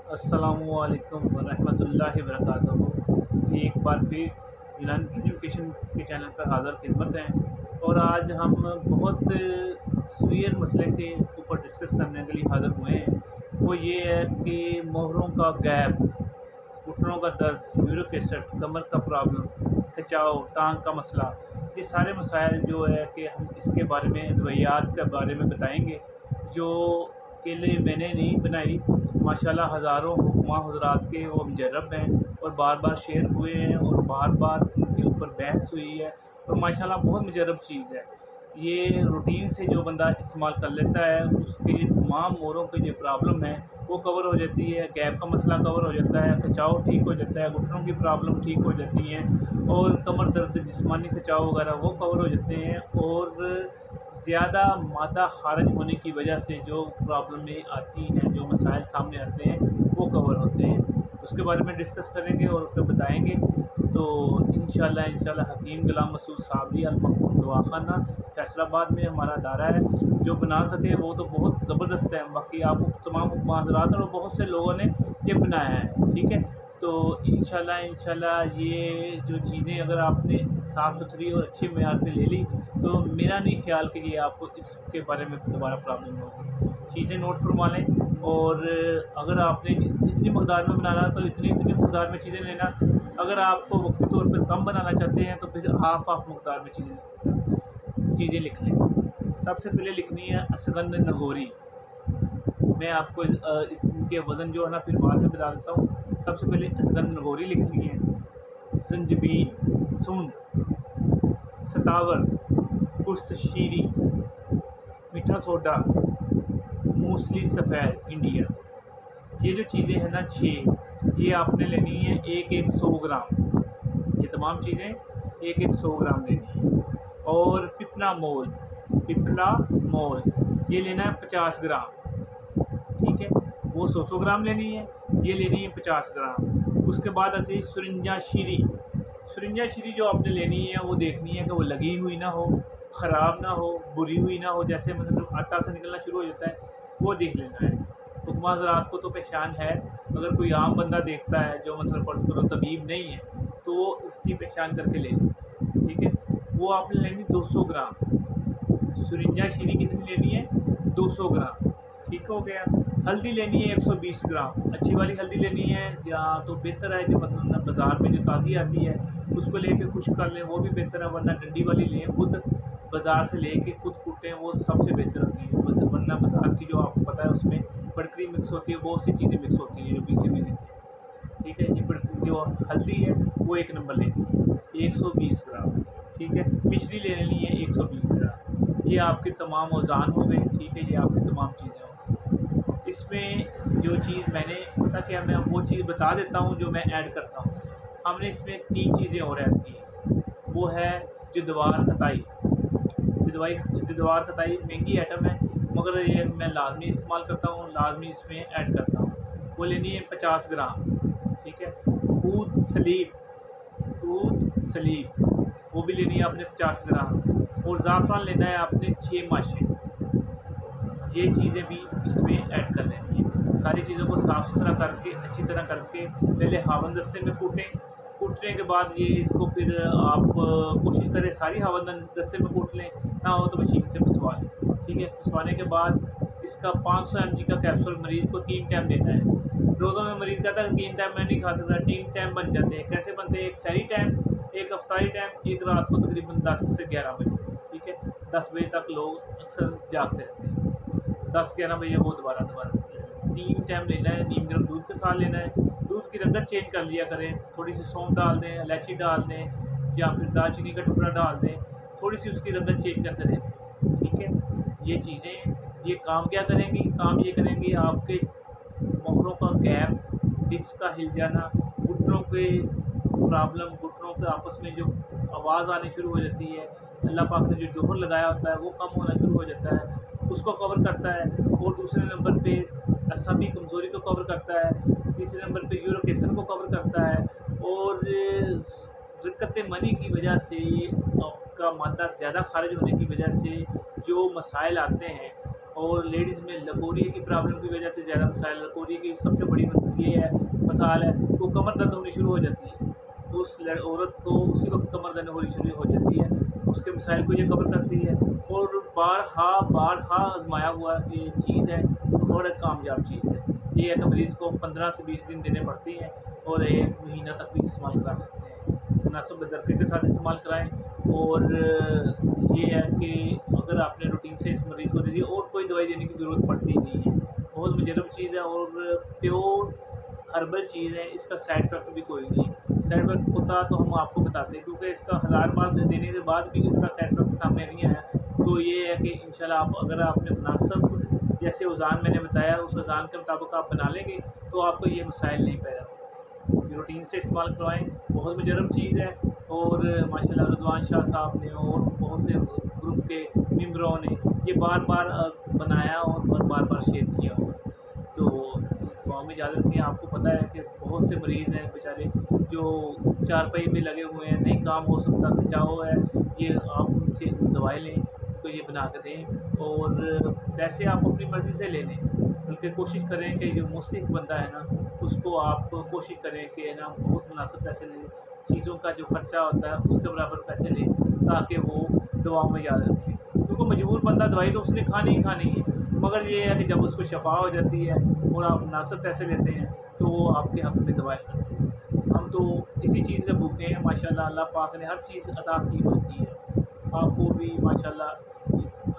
अस्सलामुअलैकुम वरहमतुल्लाहि वबरकातुहू। जी एक बार फिर यूनान एजुकेशन के चैनल पर हाज़िर खिदमत हैं और आज हम बहुत सीवियर मसले के ऊपर डिस्कस करने के लिए हाज़िर हुए हैं। वो ये है कि मोहरों का गैप, घुटनों का दर्द, यूरिक एसिड, कमर का प्रॉब्लम, खिंचाव, टांग का मसला, ये सारे मसाइल जो है कि हम इसके बारे में अद्वियात के बारे में बताएंगे जो अकेले मैंने नहीं बनाई। माशाल्लाह हज़ारों हुक्मा हज़रात के वो मुजर्रब हैं और बार बार शेयर हुए हैं और बार बार इनके ऊपर बहस हुई है और माशाल्लाह बहुत मुजर्रब चीज़ है। ये रूटीन से जो बंदा इस्तेमाल कर लेता है उसके तमाम मोरों की जो प्रॉब्लम है वो कवर हो जाती है, गैप का मसला कवर हो जाता है, खिंचाव ठीक हो जाता है, घुटनों की प्रॉब्लम ठीक हो जाती हैं और कमर दर्द, जिस्मानी खिंचाव वगैरह वो कवर हो जाते हैं और ज़्यादा मादा खारिज होने की वजह से जो प्रॉब्लमें आती हैं, जो मसाइल सामने आते हैं वो कवर होते हैं। उसके बारे में डिस्कस करेंगे और उसको बताएँगे। तो इंशाल्लाह हकीम गुलाम मसूद साबरी अल मखदूम दवाखाना फैसलाबाद में हमारा अदारा है। जो बना सके वो तो बहुत ज़बरदस्त है, बाकी आपको तमाम हज़रात और बहुत से लोगों ने ये बनाया है, ठीक है। तो इंशाल्लाह ये जो चीज़ें अगर आपने साफ़ सुथरी और अच्छे मेयार पे ले ली तो मेरा नहीं ख्याल कि ये आपको इसके बारे में दोबारा प्रॉब्लम होगी। चीज़ें नोट फरमा लें और अगर आपने इतनी मकदार में बनाना तो इतनी मकदार में चीज़ें लेना। अगर आपको वक्ती तौर पर कम बनाना चाहते हैं तो फिर हाफ़ मकदार में चीज़ें लिख लें। सबसे पहले लिखनी है असगंध नगोरी। मैं आपको इसके वज़न जो है ना फिर बाद में बता देता हूँ। सबसे पहले असगंध नगोरी लिखनी है, ज़ंजबील, सूंड, सतावर, पुस्त शीरी, मीठा सोडा, मूसली सफ़ेद इंडिया। ये जो चीज़ें हैं ना 6, ये आपने लेनी है एक 100 ग्राम। ये तमाम चीज़ें एक 100 ग्राम लेनी है। और पिपला मोल ये लेना है 50 ग्राम, ठीक है। वो 100 ग्राम लेनी है, ये लेनी है 50 ग्राम। उसके बाद आती है सुरिंजा शीरी जो आपने लेनी है वो देखनी है कि वो लगी हुई ना हो, ख़राब ना हो, बुरी हुई ना हो, जैसे मतलब आटा से निकलना शुरू हो जाता है वो देख लेना है। हुक्मा हज़रात को तो पहचान है, अगर कोई आम बंदा देखता है जो मतलब फ़र्ज़ करो तबीब नहीं है तो वो उसकी पहचान करके ले, ठीक है। वो आपने लेनी 200 ग्राम। सुरिंजा शीरी कितनी लेनी है? 200 ग्राम, ठीक हो गया। हल्दी लेनी है 120 ग्राम। अच्छी वाली हल्दी लेनी है या तो बेहतर है जो मतलब बाज़ार में जो ताज़ी आती है उसको लेके खुश्क कर लें, वो भी बेहतर है, वरना डंडी वाली लें, खुद बाज़ार से लेके खुद कूटें, वो सबसे बेहतर होती है। वरना बाज़ार की जो आपको पता है उसमें फटकरी मिक्स होती है, बहुत सी चीज़ें मिक्स होती हैं जो पीसी हुई देती है, ठीक है। ये जो हल्दी है वो 1 नंबर लेनी है 120 ग्राम, ठीक है। मिश्री ले लेनी है 120 ग्राम। ये आपके तमाम औज़ान हो गए, ठीक है। ये आपकी तमाम चीज़ें हो गई। इसमें जो चीज़ मैंने पता क्या, मैं वो चीज़ बता देता हूँ जो मैं ऐड करता हूँ। हमने इसमें 3 चीज़ें और ऐड की हैं, वो है जद्वार खताई। जद्वार खताई महंगी आइटम है मगर ये मैं लाजमी इस्तेमाल करता हूँ, लाजमी इसमें ऐड करता हूँ। वो लेनी है 50 ग्राम, ठीक है। ऊद सलीब वो भी लेनी है आपने 50 ग्राम। और ज़ाफ़रान लेना है आपने 6 माशे। ये चीज़ें भी इसमें ऐड कर लेनी है। सारी चीज़ों को साफ़ सुथरा करके अच्छी तरह करके पहले हावन दस्ते में कूटने के बाद ये इसको फिर आप कोशिश करें सारी हावन दस्ते में कूट लें, ना हो तो मशीन से पिसवा लें, ठीक है। पिसवाने के बाद इसका 500 mg का कैप्सूल मरीज़ को 3 टाइम देना है। रोज़ों में मरीज़ कहता है 3 टाइम मैं नहीं खा सकता, 3 टाइम बन जाते हैं। कैसे बनते हैं? एक सहरी टाइम, एक अफ्तारी टाइम, एक रात को तकरीबन 10 से 11 बजे, ठीक है। 10 बजे तक लोग अक्सर जागते रहते हैं, 10-11 बजे वो दोबारा 3 टाइम लेना है। नीम गर्म दूध के साथ लेना है। दूध की रंगत चेंज कर लिया करें, थोड़ी सी सौंफ डाल दें, इलायची डाल दें या फिर दालचीनी का टुकड़ा डाल दें, थोड़ी सी उसकी रंगत चेंज करते रहें, ठीक है। ये चीज़ें ये काम क्या करेंगी? काम ये करेंगी आपके मोहरों का गैप, डिस्क का हिल जाना, घुटनों के प्रॉब्लम, घुटनों के आपस में जो आवाज़ आनी शुरू हो जाती है, अल्लाह पाक ने जो जोहर लगाया होता है वो कम होना शुरू हो जाता है, उसको कवर करता है। और दूसरे नंबर पे असबी कमज़ोरी को कवर करता है। तीसरे नंबर पे यूरिक एसिड को कवर करता है। और दिक्कत मनी की वजह से आपका मादा ज़्यादा खारिज होने की वजह से जो मसाइल आते हैं और लेडीज़ में लकोरिए की प्रॉब्लम की वजह से ज़्यादा मसाइल, लकोरिए की सबसे बड़ी ये है मसाल है, वो कमर दर्द होनी शुरू हो जाती है। तो उस औरत को उसी वक्त कमर दर्द होनी शुरू हो जाती है, उसके मसाइल को ये कवर करती है। और बारहा आजमाया हुआ ये चीज़ है, और एक कामयाब चीज़ है। ये है कि मरीज़ को 15 से 20 दिन देने पड़ती हैं और 1 महीना तक भी इस्तेमाल करा सकते हैं। मुनासिब बेदरकारी के साथ इस्तेमाल कराएँ। और ये है कि अगर आपने रूटीन से इस मरीज़ को दे दी और कोई दवाई देने की ज़रूरत पड़ती नहीं है। बहुत मुजर्रब चीज़ है और प्योर हर्बल चीज़ है, इसका साइड इफ़ेक्ट भी कोई नहीं है। साइड इफ़ेक्ट होता तो हम आपको बताते, क्योंकि इसका 1000 बार देने के बाद भी इसका साइड इफ़ेक्ट सामने नहीं आया। तो ये है कि इंशाल्लाह आप अगर आपने मुनासिब जैसे औज़ान मैंने बताया उस औज़ान के मुताबिक आप बना लेंगे तो आपको ये मसाइल नहीं पैदा होंगे। रूटीन से इस्तेमाल करवाएँ, बहुत मुजर्रब चीज़ है। और माशाल्लाह रिज़वान शाह साहब ने और बहुत से ग्रुप के मेंबरों ने ये बार-बार बनाया और बार-बार शेयर किया हुआ है। तो दुआ में याद रखिए, आपको पता है कि बहुत से मरीज़ हैं बेचारे जो चारपाई पे लगे हुए हैं, नहीं काम हो सकता, खिंचाव है, ये आप उनसे दवाई लें तो ये बना के दें। और पैसे आप अपनी मर्ज़ी से ले लें, बल्कि कोशिश करें कि जो मुस्तहिक़ बंदा है ना, उसको आप कोशिश करें कि है ना बहुत मुनासिब पैसे लें, चीज़ों का जो खर्चा होता है उसके बराबर पैसे लें, ताकि वो दुआओं में याद रखें। क्योंकि मजबूर बंदा दवाई तो उसने खानी ही खानी है, मगर ये है कि जब उसको शफ़ा हो जाती है और आप मुनासिब पैसे लेते हैं तो वो आपके हक़ में दवाएँ करते हैं। हम तो इसी चीज़ के भूखे हैं माशाल्लाह, अल्लाह पाक ने हर चीज़ अता की होती है, आपको भी माशाल्लाह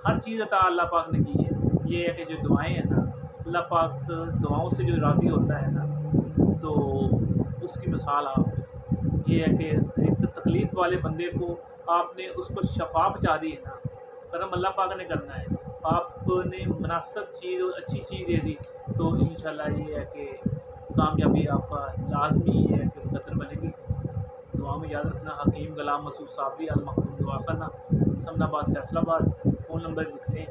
हर चीज़ अता अल्लाह पाक ने की है। ये है कि जो दुआएँ हैं ना, अल्लाह पाक दुआओं से जो राज़ी होता है ना, तो उसकी मिसाल आप ये है कि एक तकलीफ़ वाले बंदे को आपने उसको शफ़ा पहुँचा दी है ना, करम अल्लाह पाक ने करना है। आपने मुनासिब चीज़ और अच्छी चीज़ दे दी तो इंशाल्लाह ये है कि कामयाबी आपका लाज़मी है कि कदर बनेगी। दुआ में याद रखना। हकीम गुलाम मसूद साबरी अल मखदूम दुआ करना, समनाबाद फैसलाबाद। फ़ोन नंबर लिख लें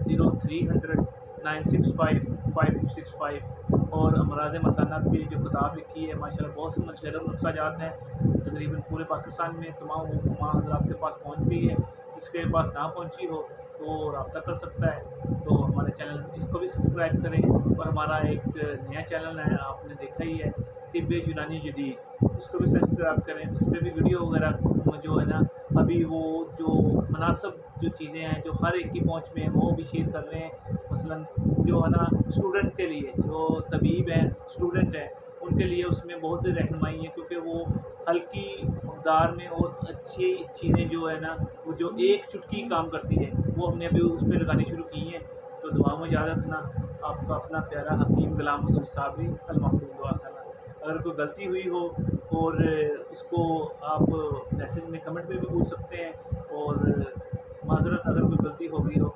0300 965 5265। और अमराज़ मर्दाना की जो किताब लिखी है माशाल्लाह बहुत से मुजर्रब नुस्खा जात हैं, तकरीबन पूरे पाकिस्तान में तमाम हज़रात के पास पहुँच गई है। जिसके पास ना पहुँची हो तो रब्ता कर सकता है। तो हमारे चैनल इसको भी सब्सक्राइब करें। और हमारा एक नया चैनल है, आपने देखा ही है, तिब्ब यूनानी जदीद, उसको भी सब्सक्राइब करें। उस पर भी वीडियो वगैरह जो है ना, अभी वो जो मुनासिब जो चीज़ें हैं जो हर एक की पहुँच में है वो भी शेयर कर रहे हैं। मसलन जो है ना स्टूडेंट के लिए, जो तबीब हैं, स्टूडेंट हैं, उनके लिए उसमें बहुत सी रहनुमाई है, क्योंकि वो हल्की मकदार में और अच्छी चीज़ें जो है ना, वो जो एक चुटकी काम करती है वो हमने अभी उस पर लगानी शुरू की हैं। तो दुआ में याद रखना। आपका अपना प्यारा हकीम गुलाम मसूद साबरी अल मखदूम दुआ करना। अगर कोई गलती हुई हो और उसको आप मैसेज में कमेंट में भी पूछ सकते हैं। और माज़रत अगर कोई गलती हो गई हो